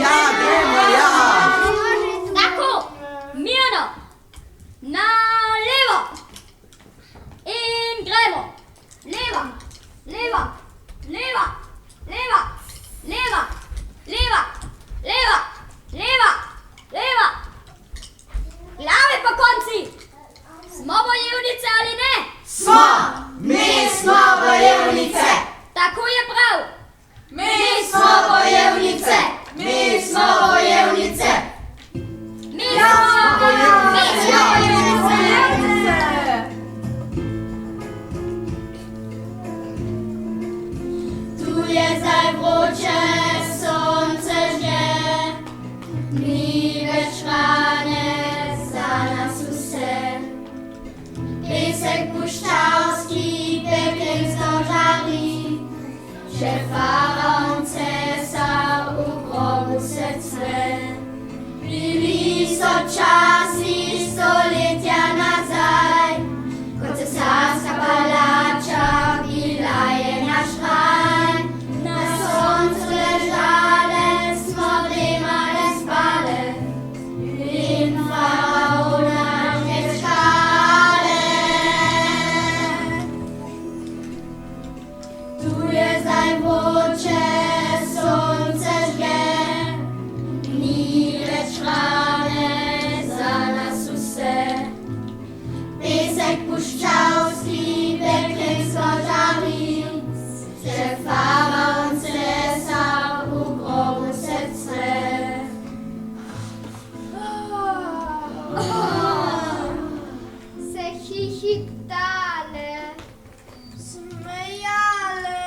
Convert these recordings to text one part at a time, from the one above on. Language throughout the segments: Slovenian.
Ja, gremo, ja! Tako, mirno, na levo in gremo. Leva, leva, leva, leva, leva, leva, leva, leva, leva. Glave po konci. Smo bojevnice ali ne? Smo! Mi smo bojevnice! Tako je prav. Mi Smo bojevnice! Mi smo bojevnice! Mi smo bojevnice. Tu je zdaj vroče, sonce žje, ni več rane za nas vse. Pesek puščavski, pekelsko žari, še faraon cesar v grobu se cve. Bili so časi stoletja nazaj, ko cesarska palača bila je naš raj. Na soncu ležale smo dremale spale in faraona že čakale. Tu je zdaj vroče, sonce žge, ni več rane za nas vse. Pesek puščavski, pekelsko žari, še faraon cesar v grobu se cve. Se hihiktale, smejale,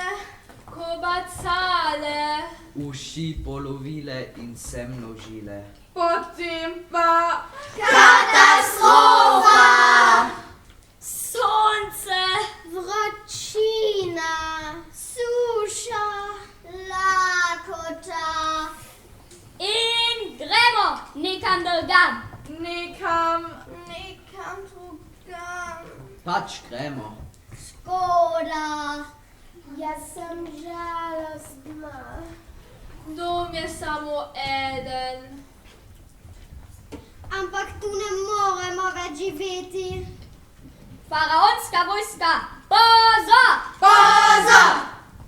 kobacale. Uši polovile in se množile. Potem pa Katastrofa! Sonce, vročina, suša, lakota. In gremo nekam drugam. nekam drugam. Pač gremo. Škoda, jaz sem žalostna. Dom je samo eden. Ampak tu ne moremo več živeti. Faraonska vojska, pozor! pozor!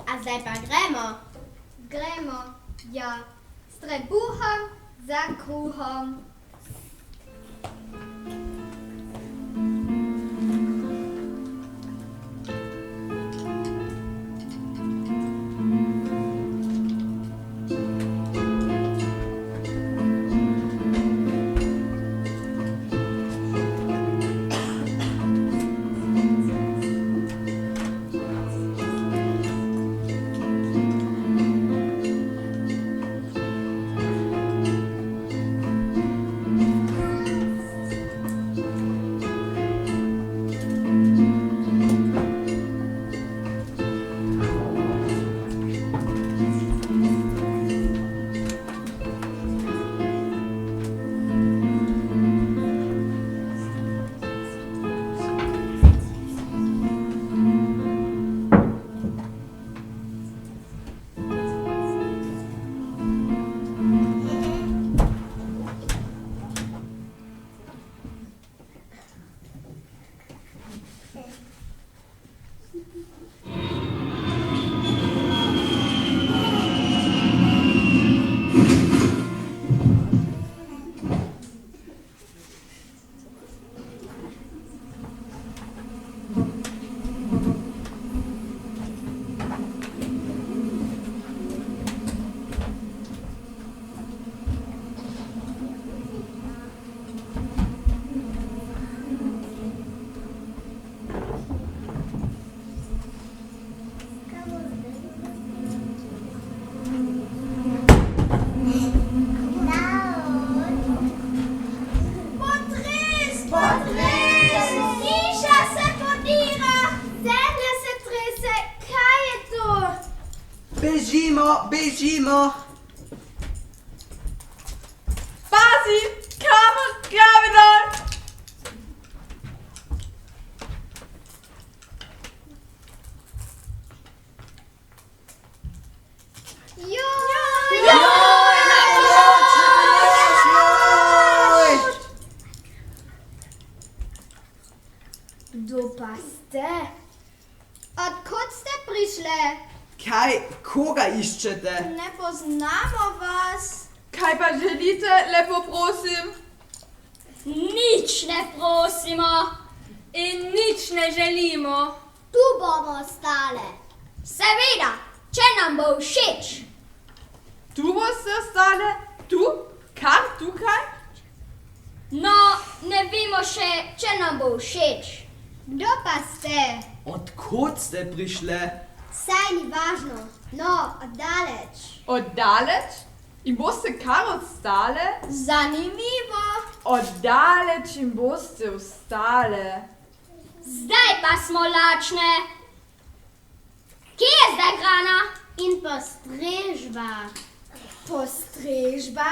A zdaj pa gremo. Gremo, ja, s trebuhom za kruhom. Bežimo! Pazi, kamen, glave dol! Jo, ste? Odkud ste prišli? Kaj, koga iščete? Ne poznamo vas. Kaj pa želite, lepo prosim? Nič ne prosimo in nič ne želimo. Tu bomo ostale. Seveda, če nam bo všeč. Tu boste ostale? Tu? Kar tukaj? No, ne vemo še, če nam bo všeč. Kdo pa ste? Odkot ste prišle? Saj ni važno. No, oddaleč. Oddaleč? In boste kar ostale? Zanimivo. Oddaleč in boste ostale. Zdaj pa smo lačne. Kje je zdaj hrana? In postrežba. Postrežba?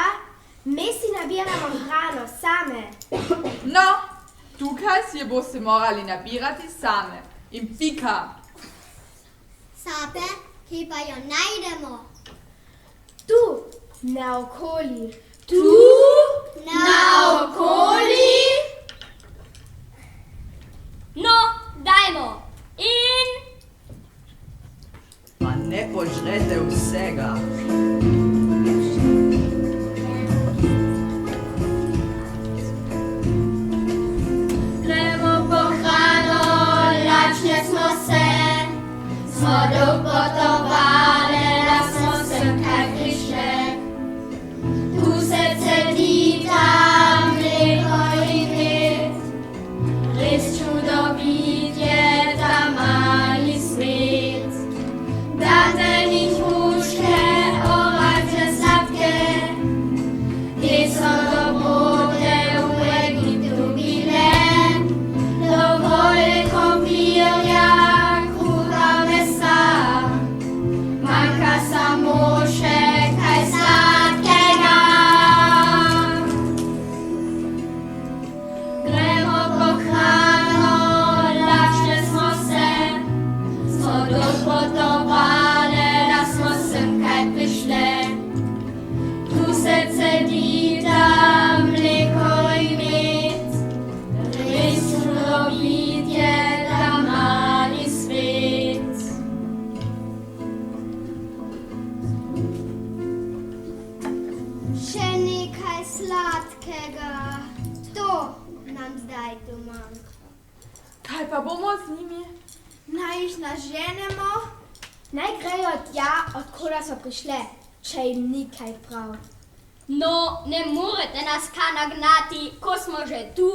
Mi si nabiramo hrano same. No, tukaj si jo boste morali nabirati same. In pika. Sape, kje pa jo najdemo? Tu, naokoli. Tu? Naokoli? No, dajmo. In Pa ne požrete vsega. Gremo po hrano, lačne smo se. Smo dolg potovali, da smo sem kaj prišli. Tu se cedi tam mleko in med. Res čudovit je ta mali svet. Date ni hruške, orače, sladke. Te so dobrode v Egiptu bile. Dovolj krompirja, kruha, mesa. Manjka samo še kaj sladkega. Gremo po hrano, lačne smo se. Smo dolg potovali, da smo sem kaj prišli. Tu se cedi tam mleko in med. Res čudovit je ta mali svet. Še nekaj sladkega, to nam zdaj tu manjka. Kaj pa bomo z njimi? Naj jih naženemo? Naj grejo tja, odkud so prišle, če jim ni kaj prav. no, ne morete nas kar nagnati, ko smo že tu.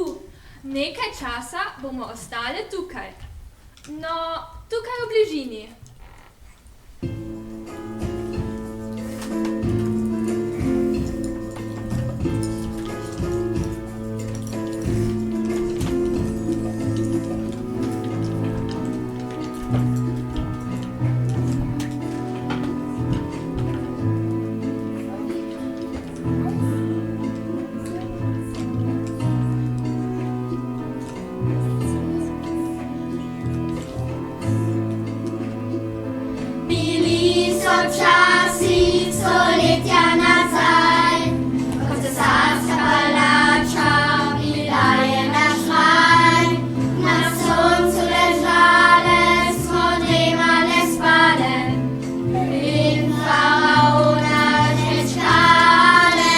Nekaj časa bomo ostale tukaj. No, tukaj v bližini. Bili so časi stoletja nazaj, ko cesarska palača bila je naš raj. Na soncu ležale smo, dремale, spale in faraona že čakale.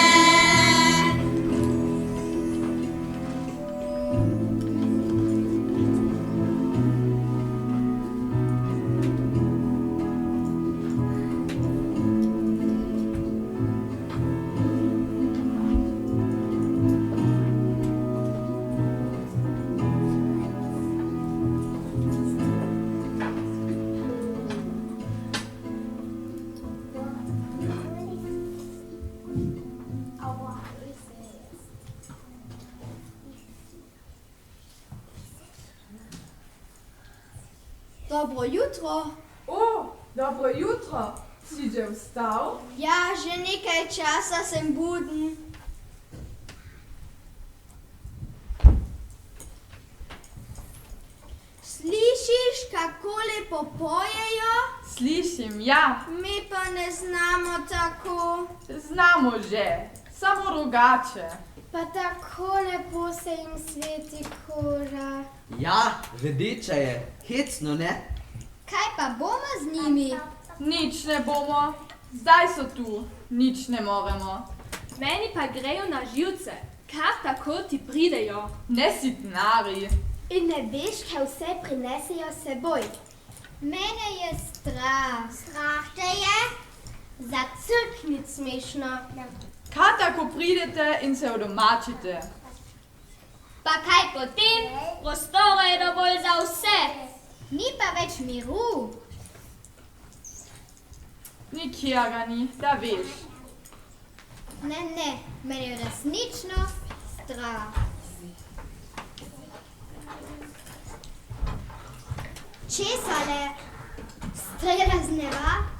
Dobro jutro. O, dobro jutro. Si že vstal? Ja, že nekaj časa sem buden. Slišiš, kako lepo pojejo? Slišim, ja. Mi pa ne znamo tako. Znamo že. Samo drugače. Pa tako lepo se jim sveti koža. Ja, rdeča je. Hecno, ne? Kaj pa bomo z njimi? Nič ne bomo. Zdaj so tu. Nič ne moremo. Meni pa grejo na živce. Kar tako ti pridejo. Ne sitnari. In ne veš, kaj vse prinesejo s seboj. Mene je strah. Strah te je? Za crk nič smešno. Kaj tako pridete in se odomačite? Pa kaj potem? Prostora je dovolj za vse. Ni pa več miru. Nikjer ga ni, da veš. Ne, meni je resnično strah. Česa le? Strela z neba?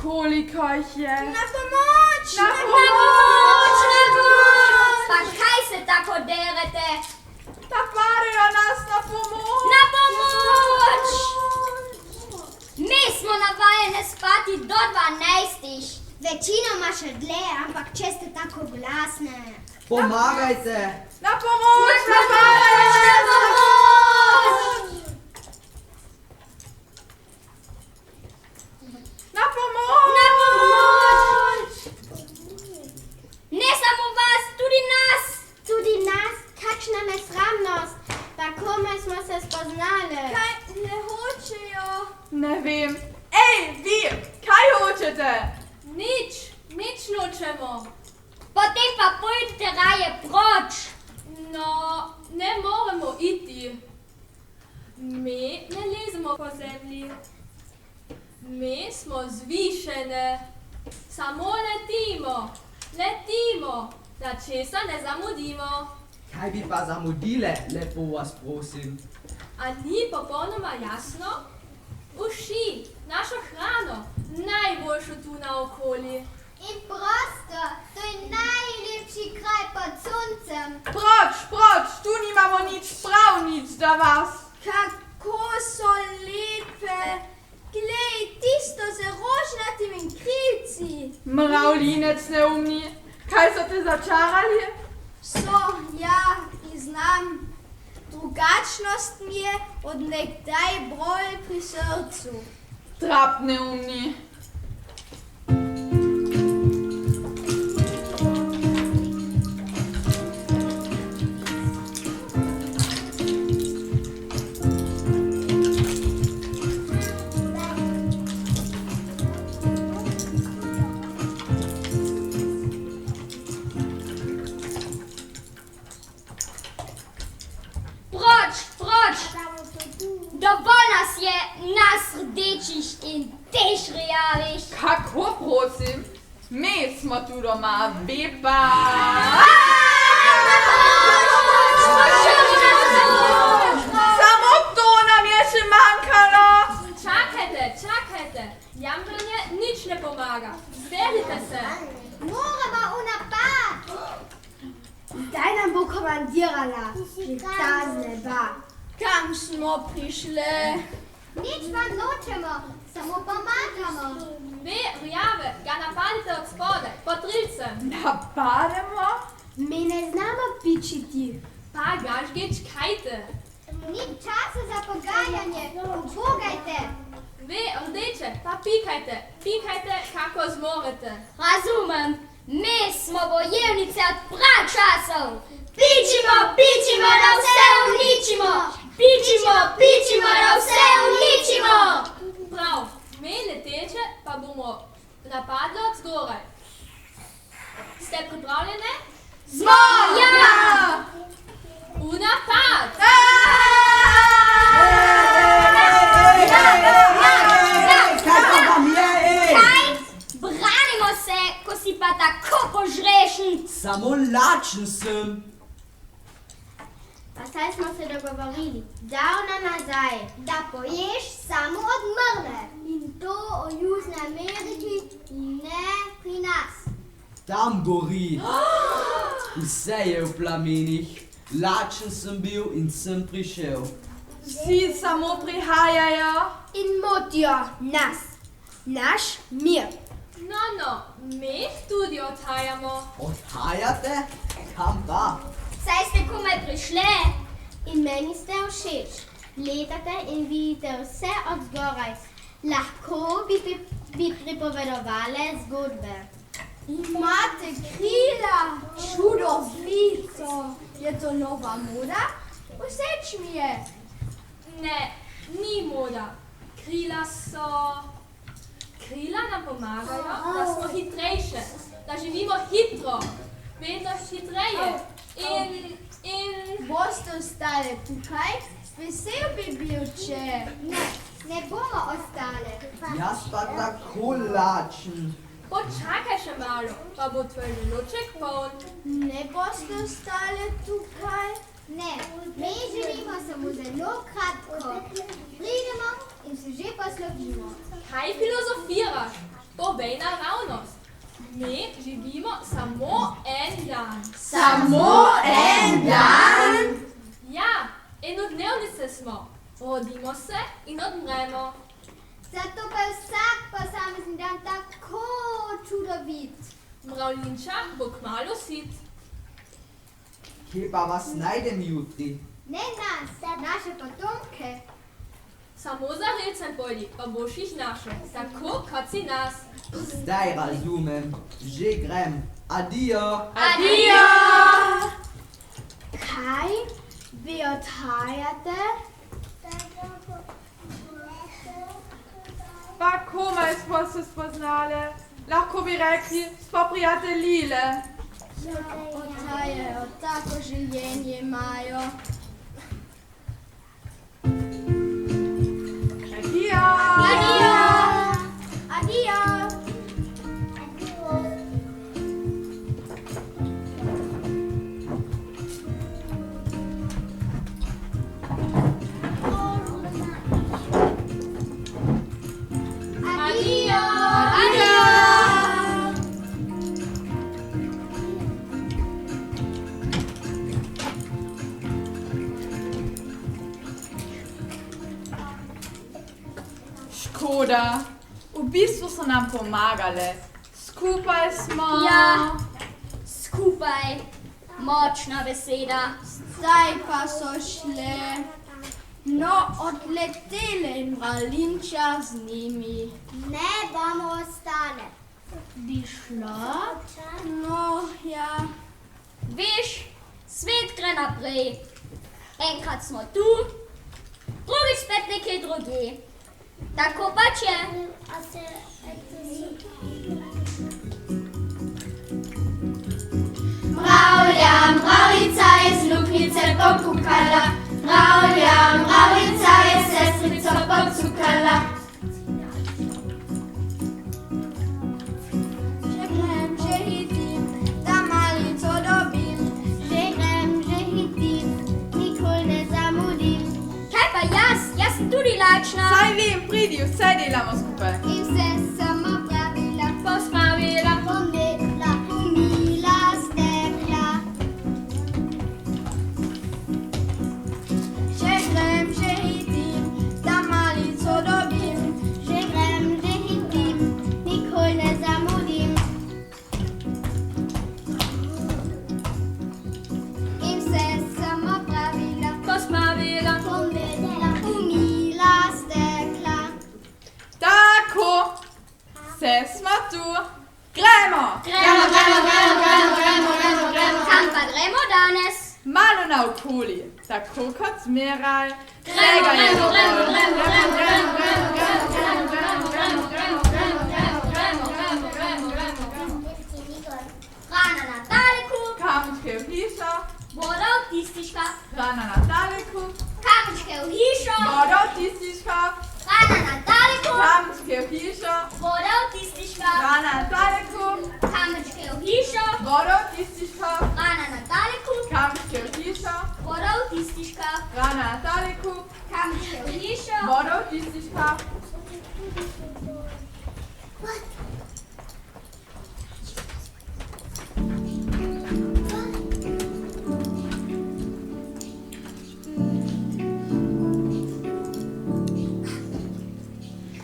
Koliko jih je? Na pomoč! Na pomoč! Pa kaj se tako derete? Napadajo nas, na pomoč! Na pomoč! Mi smo navajene spati do 12. Večinoma še dlje, ampak če ste tako glasne. Pomagajte! Na pomoč! Napadajo nas! Na pomoč! Na pomoč! Na pomoč! Ne samo vas, tudi nas! Tudi nas, kakšna nesramnost. Tako smo se spoznali. Kaj ne hočejo? Ne vem. Ej, vi, kaj hočete? Nič nočemo. Potem pa pojdite raje proč. No, ne moremo iti. Mi ne lezemo po zemlji. Mi smo zvišene. Samo letimo, da česa ne zamudimo. Kaj bi pa zamudile, lepo vas prosim. A ni popolnoma jasno? Uši, našo hrano, najboljšo tu naokoli. In prosto, to je najlepši kraj pod soncem. Proč, tu nimamo prav nič za vas. Kako so lepe. Glej, tisto z rožnatimi krilci. Mravljinec neumni, kaj so te začarali? So, ja, znam. Drugačnost mi je od nekdaj bolj pri srcu. Trap neumni. Dovolj nas je, nas rdečih in tež rjavih. Kako prosim? Mi smo tu doma, vi pa... Samo to nam je še manjkalo. Čakajte, jamranje nič ne pomaga. Zberite se. Moramo v napad. Zdaj nam bo komandirala, že ta z neba. Kam smo prišli? Nič vam nočemo, samo pomagamo. Vi rjave ga napadite od spodaj, pod rilcem. Napademo? Mi ne znamo pičiti. Pa gažgič kajte. Ni časa za pogajanje, ubogajte. Vi rdeče, pa pikajte kako zmorete. Razumem, mi smo bojevnice od prav časov. Pičimo, da vse uničimo. Pičimo, da vse uničimo. Prav, mi leteče pa bomo napadli od zgoraj. Ste pripravljene? Smo! Ja! V napad! Kaj pa vam je, Kaj? Branimo se, ko si pa tako požrešen. Samo lačen sem. Pa saj smo se dogovorili, davno nazaj, da poješ samo od mrle. In to o Južni Ameriki in ne pri nas. Tam gori. Vse je v plamenih. Lačen sem bil in sem prišel. Vsi samo prihajajo. In motijo nas, naš mir. No, mi tudi odhajamo. Odhajate? Kam pa? Saj ste komaj prišli. In meni ste všeč. Letate in vidite vse od zgoraj. Lahko bi pripovedovali zgodbe. Imate krila, čudovito. Je to nova moda? Všeč mi je. Ne, ni moda. Krila nam pomagajo, da smo hitrejše, da živimo hitro, vedno hitreje. In... Boste ostali tukaj? Vesel bi bil, če... Ne bomo ostali. Jaz pa tako lačen. Počakaj še malo, pa bo tvoj želoček poln. Ne boste ostali tukaj? Ne, mi želimo samo zelo kratko. Pridemo in se že poslovimo. Kaj filozofiraš? Povej naravnost. Mi živimo samo en dan. Samo en dan? Ja, enodnevnice smo. Rodimo se in odmremo. Zato pa je vsak posamezni dan tako čudovit. Mravljinča bo kmalu sit. Kje pa vas najdem jutri? Ne nas, naše potomke. Samo za rilcem pojdi, pa boš jih našel, tako kot si nas. Zdaj razumem. Že grem. Adijo. Adijo! Kaj? Vi odhajate? Pa komaj smo se spoznali. Lahko bi rekli, smo prijateljile. Odhajajo, tako življenje imajo. Adijo! Adijo! škoda. V bistvu so nam pomagale. Skupaj smo. Ja, skupaj. Močna beseda. Zdaj pa so šle. No, odletele in Valinča z njimi. Ne bomo ostale. Bi šla? No, ja. Veš, svet gre naprej. Enkrat smo tu, drugič spet nekje drugje. Tako pač je. Mravlja, mravljica je z luknjice pokukala. Mravlja, mravljica je sestrico pocukala. Že grem, že hitim, da malico dobim. Že grem, že hitim, nikoli ne zamudim. Kaj pa jaz? Jaz sem tudi lačna. Saj vem, pridi, vse delamo skupaj. In vse sem opravila, Pospravila. pomela, umila, stekla. Že grem, že hitim, da malico dobim. Že grem, že hitim, nikoli ne zamudim. In vse sem opravila, Pospravila. pomela, umila, stekla. Tako, vse smo tu. Gremo! Gremo. Kam pa gremo danes? Malo naokoli, tako kot zmeraj. Gremo. Hrana na taleku, Kamenčke v hišo, voda v tistiška. hrana na taleku, Kamenčke v hišo, voda v tistiška, hrana na taleku, kamenčke v hišo, voda v tistiška. hrana na taleku, Kamenčke v hišo, voda v tistiška, hrana na taleku, kamenčke v hišo, voda v tistiška. hrana na taleku, Kamenčke v hišo, voda v tistiška.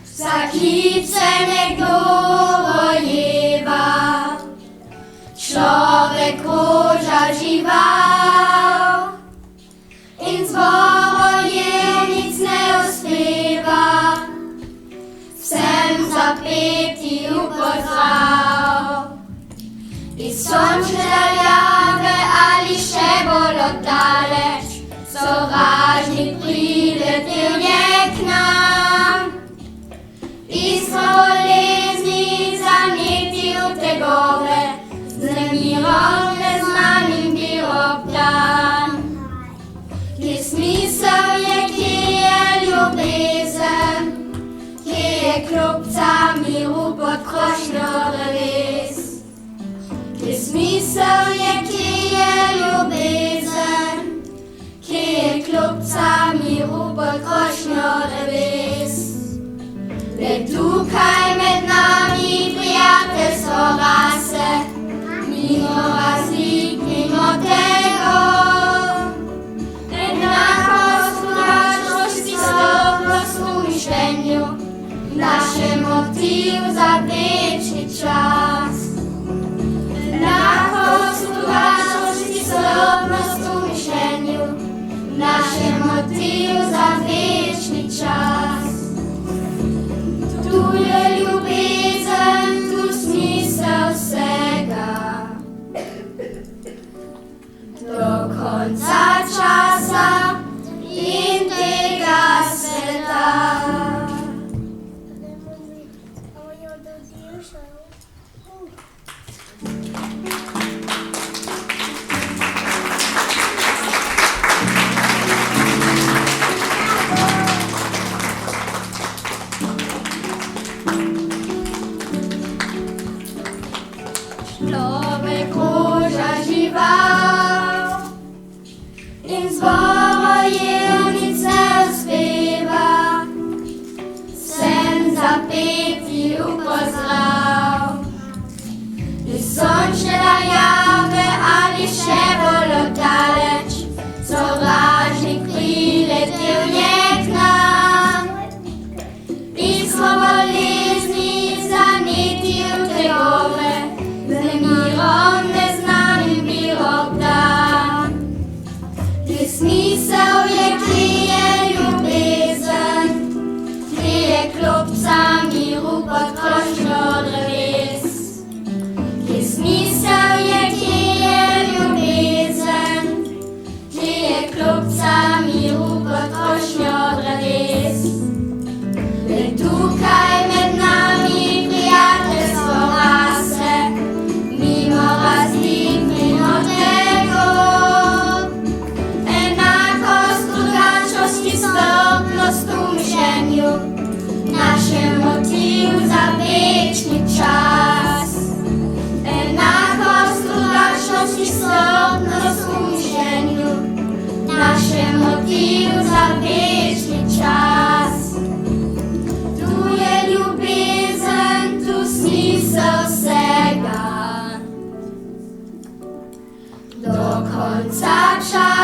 Vsakice nekdo rojeva, človek koža žival. In zborojevnic ne uspeva, vsem zapeti v pozdrav. Iz sončne daljave ali še bolj oddaleč, sovražnik priletel je k nam. Iz bolezni zanetil tegobe, z nemirom neznanim bil obdan. Kje smisel je, kje je ljubezen, kje je klopca miru pod krošnjo dreves. Kje smisel je, kje je ljubezen, kje je klopca miru pod krošnjo dreves. Le tukaj med nami prijateljstvo rase, mimo razlik, mimo tegov. Enakost, drugačnost, istotnost v mišljenju, naše motiv za večni čas. Enakost, drugačnost, istotnost v mišljenju, naše motiv za večni čas. Tu je ljubezen, tu smisel vsega. Do konca časa in tega sveta. Človek koža žival in zborojevnic ne uspeva, vsem zapeti v pozdrav. Iz sončne daljave ali še bolj oddaleč, sovražnik priletel je k nam. Iz smisel je, kje je ljubezen, kje je klopca miru pod krošnjo dreves. Kje smisel je, kje je ljubezen, kje je klopca miru pod krošnjo dreves. Le tukaj med nami prijateljstvo rase, mimo razlik, mimo tegov. Enakost, drugačnost in strpnost v mišljenju, naše motiv za večni čas. Enakost, drugačnost in strpnost v mišljenju, naše motiv za večni čas. Tu je ljubezen, tu smisel vsega. Do konca časa.